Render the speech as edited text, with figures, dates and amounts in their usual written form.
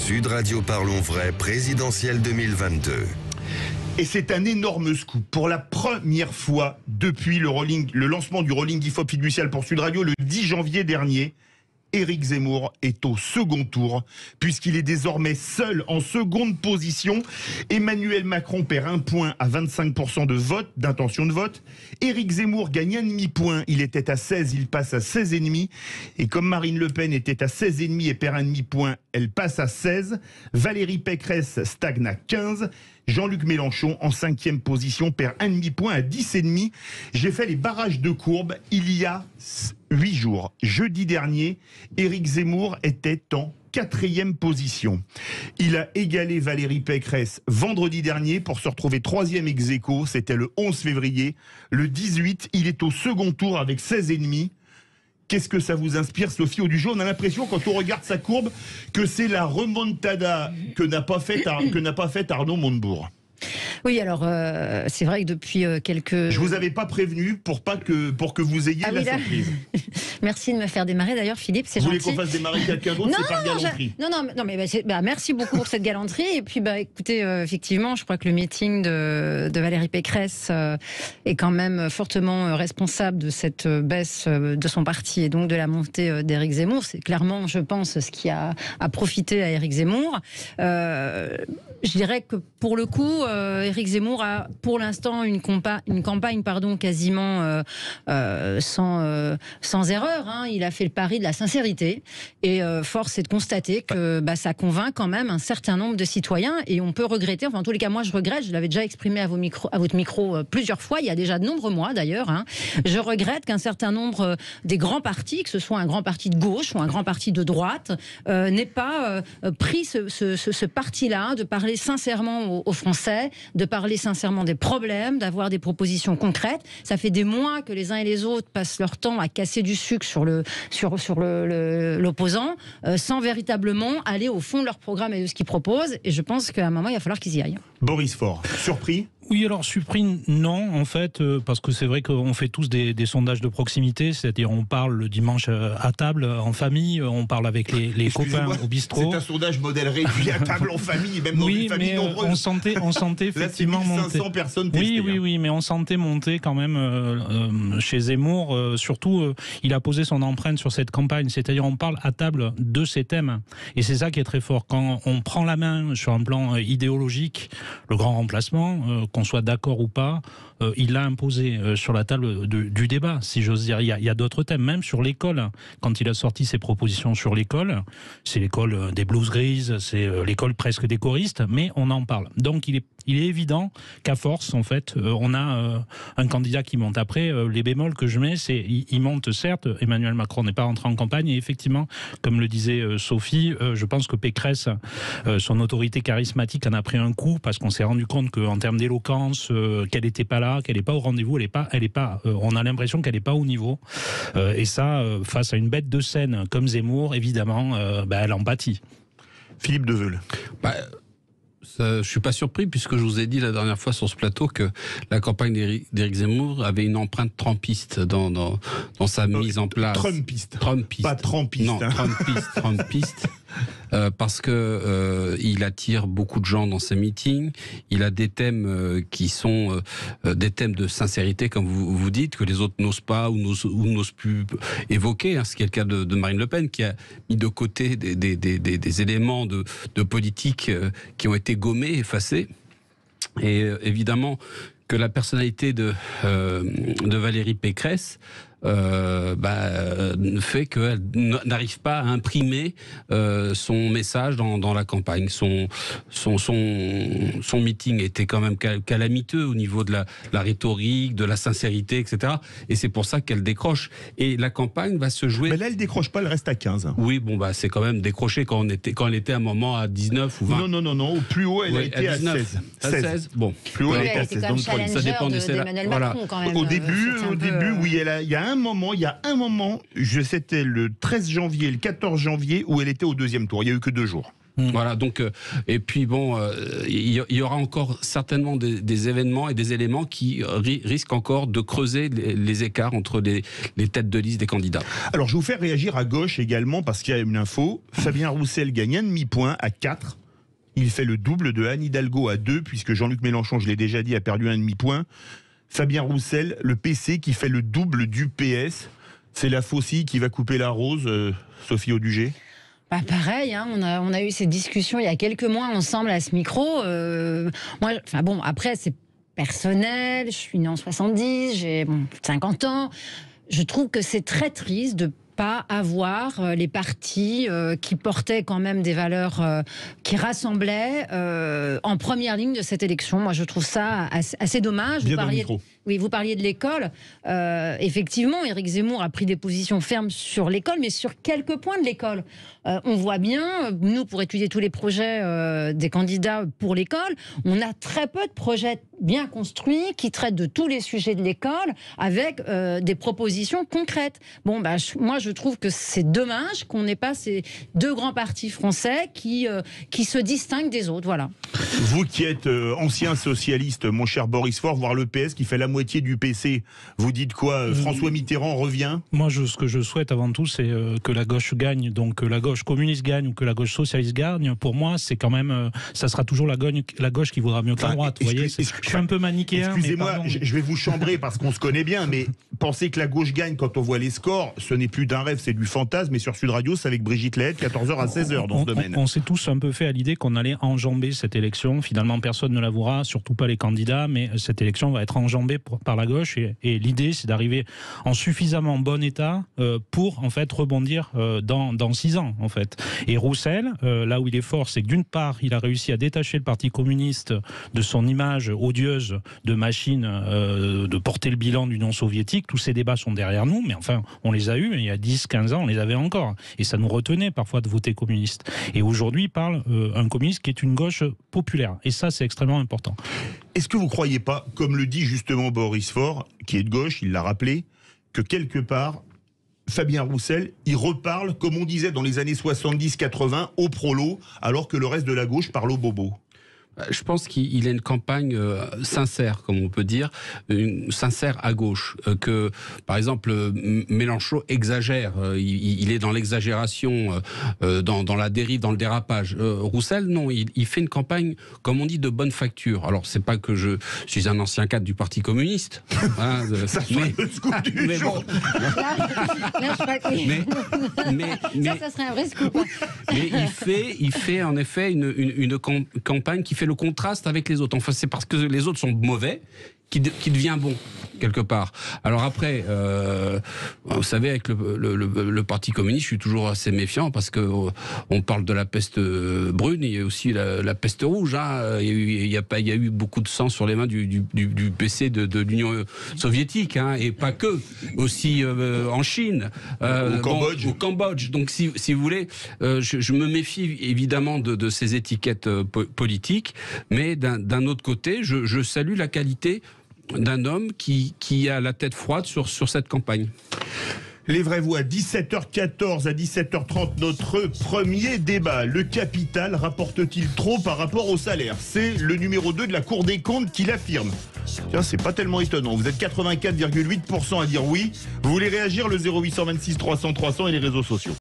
Sud Radio Parlons Vrai, présidentielle 2022. Et c'est un énorme scoop. Pour la première fois depuis le lancement du rolling IFOP fiducial pour Sud Radio le 10 janvier dernier, Éric Zemmour est au second tour, puisqu'il est désormais seul en seconde position. Emmanuel Macron perd 1 point à 25% de vote, d'intention de vote. Éric Zemmour gagne un demi-point, il était à 16, il passe à 16,5. Et comme Marine Le Pen était à 16,5 et perd un demi-point, elle passe à 16. Valérie Pécresse stagne à 15. Jean-Luc Mélenchon, en 5e position, perd un demi-point à 10,5. J'ai fait les barrages de courbe il y a 8 jours. Jeudi dernier, Éric Zemmour était en 4e position. Il a égalé Valérie Pécresse vendredi dernier pour se retrouver 3e ex aequo. C'était le 11 février. Le 18, il est au second tour avec 16,5. Qu'est-ce que ça vous inspire, Sophie Audujon? On a l'impression, quand on regarde sa courbe, que c'est la remontada que n'a pas faite Arnaud Montebourg. Oui, alors c'est vrai que depuis quelques... Je vous avais pas prévenu pour que vous ayez la surprise. Merci de me faire démarrer d'ailleurs, Philippe, c'est gentil. Vous voulez qu'on fasse démarrer quelqu'un d'autre? C'est par galanterie. Non, mais merci beaucoup pour cette galanterie. Et puis, écoutez, effectivement, je crois que le meeting de Valérie Pécresse est quand même fortement responsable de cette baisse de son parti et donc de la montée d'Éric Zemmour. C'est clairement, je pense, ce qui a profité à Éric Zemmour. Je dirais que pour le coup, Éric Zemmour a pour l'instant une campagne quasiment sans erreur. Il a fait le pari de la sincérité et force est de constater que ça convainc quand même un certain nombre de citoyens et on peut regretter, enfin en tous les cas moi je regrette, je l'avais déjà exprimé à votre micro plusieurs fois, il y a déjà de nombreux mois d'ailleurs, je regrette qu'un certain nombre des grands partis, que ce soit un grand parti de gauche ou un grand parti de droite, n'aient pas pris ce parti-là de parler sincèrement aux Français, de parler sincèrement des problèmes, d'avoir des propositions concrètes. Ça fait des mois que les uns et les autres passent leur temps à casser du sucre sur l'opposant, sans véritablement aller au fond de leur programme et de ce qu'ils proposent. Et je pense qu'à un moment, il va falloir qu'ils y aillent. Boris Faure, surpris? Oui, alors surpris, non, en fait, parce que c'est vrai qu'on fait tous des sondages de proximité, c'est-à-dire on parle le dimanche à table, en famille, on parle avec les copains au bistrot. C'est un sondage modèle réduit à table en famille, même dans une famille nombreuse. On sentait effectivement là, 500 monter. Personnes testées. Oui, mais on sentait monter quand même chez Zemmour. Surtout, il a posé son empreinte sur cette campagne, c'est-à-dire on parle à table de ces thèmes. Et c'est ça qui est très fort. Quand on prend la main sur un plan idéologique, le grand remplacement, qu'on soit d'accord ou pas, il l'a imposé sur la table du débat, si j'ose dire. Il y a d'autres thèmes, même sur l'école. Quand il a sorti ses propositions sur l'école, c'est l'école des blouses grises, c'est l'école presque des choristes, mais on en parle. Donc il est évident qu'à force, en fait, on a un candidat qui monte. Après, les bémols que je mets, c'est il monte, certes, Emmanuel Macron n'est pas rentré en campagne, et effectivement, comme le disait Sophie, je pense que Pécresse, son autorité charismatique en a pris un coup, parce qu'on s'est rendu compte qu'en termes d'éloquence, qu'elle n'était pas là, qu'elle n'est pas au rendez-vous, on a l'impression qu'elle n'est pas au niveau. Et ça, face à une bête de scène comme Zemmour, évidemment, elle en pâtit. Philippe Deveul. Je ne suis pas surpris, puisque je vous ai dit la dernière fois sur ce plateau que la campagne d'Éric Zemmour avait une empreinte trumpiste dans sa mise en place. Trumpiste. Pas trampiste. Non, trumpiste. Parce que il attire beaucoup de gens dans ses meetings. Il a des thèmes qui sont des thèmes de sincérité, comme vous dites, que les autres n'osent pas ou n'osent plus évoquer. Ce qui est le cas de Marine Le Pen, qui a mis de côté des éléments de politique qui ont été gommés, effacés. Et évidemment que la personnalité de Valérie Pécresse fait qu'elle n'arrive pas à imprimer son message dans la campagne. Son meeting était quand même calamiteux au niveau de la rhétorique, de la sincérité, etc. Et c'est pour ça qu'elle décroche. Et la campagne va se jouer... Mais là, elle décroche pas, elle reste à 15. Oui, c'est quand même décroché quand elle était à un moment à 19 ou 20. Non. Au plus haut, elle a été à 16. À 16. Bon. Plus haut, elle était à 16. Ça dépend d'Emmanuel Macron, quand même. Au début, oui, il y a un moment, c'était le 13 janvier, le 14 janvier, où elle était au deuxième tour. Il n'y a eu que 2 jours. Voilà, donc, et puis bon, il y aura encore certainement des événements et des éléments qui risquent encore de creuser les écarts entre les têtes de liste des candidats. Alors je vais vous faire réagir à gauche également parce qu'il y a une info. Fabien Roussel gagne un demi-point à 4. Il fait le double de Anne Hidalgo à 2, puisque Jean-Luc Mélenchon, je l'ai déjà dit, a perdu un demi-point. Fabien Roussel, le PC qui fait le double du PS. C'est la faucille qui va couper la rose, Sophie Audugé. Bah pareil, hein, on a eu cette discussion il y a quelques mois ensemble à ce micro. Moi, enfin bon, après c'est personnel, je suis née en 70, j'ai 50 ans. Je trouve que c'est très triste de pas avoir les partis qui portaient quand même des valeurs qui rassemblaient en première ligne de cette élection. Moi, je trouve ça assez dommage. Vous parliez de l'école. Effectivement, Éric Zemmour a pris des positions fermes sur l'école, mais sur quelques points de l'école. On voit bien, nous, pour étudier tous les projets des candidats pour l'école, on a très peu de projets bien construits qui traitent de tous les sujets de l'école avec des propositions concrètes. Bon, bah, moi, je trouve que c'est dommage qu'on n'ait pas ces deux grands partis français qui se distinguent des autres. Voilà. Vous qui êtes ancien socialiste, mon cher Boris Faure, voire le PS qui fait la moitié du PC, vous dites quoi? François Mitterrand revient? Moi, ce que je souhaite avant tout, c'est que la gauche gagne, donc que la gauche communiste gagne ou que la gauche socialiste gagne. Pour moi, c'est quand même, ça sera toujours la gauche qui vaudra mieux que la droite. Vous voyez, je suis un peu manichéen. Excusez-moi, je vais vous chambrer parce qu'on se connaît bien, mais penser que la gauche gagne quand on voit les scores, ce n'est plus d'un rêve, c'est du fantasme. Et sur Sud Radio, c'est avec Brigitte Lahaie, 14h à 16h dans ce domaine. On s'est tous un peu fait à l'idée qu'on allait enjamber cette élection. Finalement, personne ne l'avouera, surtout pas les candidats, mais cette élection va être enjambée par la gauche. Et l'idée, c'est d'arriver en suffisamment bon état pour en fait rebondir dans 6 ans, en fait. Et Roussel, là où il est fort, c'est que d'une part, il a réussi à détacher le Parti communiste de son image odieuse de machine de porter le bilan de l'Union soviétique. Tous ces débats sont derrière nous, mais enfin, on les a eus il y a 10, 15 ans, on les avait encore. Et ça nous retenait parfois de voter communiste. Et aujourd'hui, il parle un communiste qui est une gauche populaire. Et ça, c'est extrêmement important. Est-ce que vous ne croyez pas, comme le dit justement Boris Faure, qui est de gauche, il l'a rappelé, que quelque part, Fabien Roussel, il reparle, comme on disait dans les années 70-80, au prolo, alors que le reste de la gauche parle au bobo? Je pense qu'il a une campagne sincère, comme on peut dire, sincère à gauche. Que, par exemple, Mélenchon exagère. Il est dans l'exagération, dans la dérive, dans le dérapage. Roussel, non, il fait une campagne, comme on dit, de bonne facture. Alors, c'est pas que je suis un ancien cadre du Parti communiste. Hein, ça serait le scoop du jour. Ça serait un vrai scoop. Mais il fait en effet une campagne qui fait le contraste avec les autres. Enfin, c'est parce que les autres sont mauvais qui devient bon, quelque part. Alors après, vous savez, avec le Parti communiste, je suis toujours assez méfiant parce que on parle de la peste brune, il y a aussi la peste rouge. Hein. Il y a eu beaucoup de sang sur les mains du PC de l'Union soviétique, hein, et pas que, aussi en Chine, au Cambodge. Donc, si vous voulez, je me méfie évidemment de ces étiquettes politiques, mais d'un autre côté, je salue la qualité d'un homme qui a la tête froide sur cette campagne. Les vraies voix, 17h14 à 17h30, notre premier débat. Le capital rapporte-t-il trop par rapport au salaire? C'est le numéro 2 de la Cour des comptes qui l'affirme. Tiens, c'est pas tellement étonnant. Vous êtes 84,8% à dire oui. Vous voulez réagir? Le 0826 300 300 et les réseaux sociaux.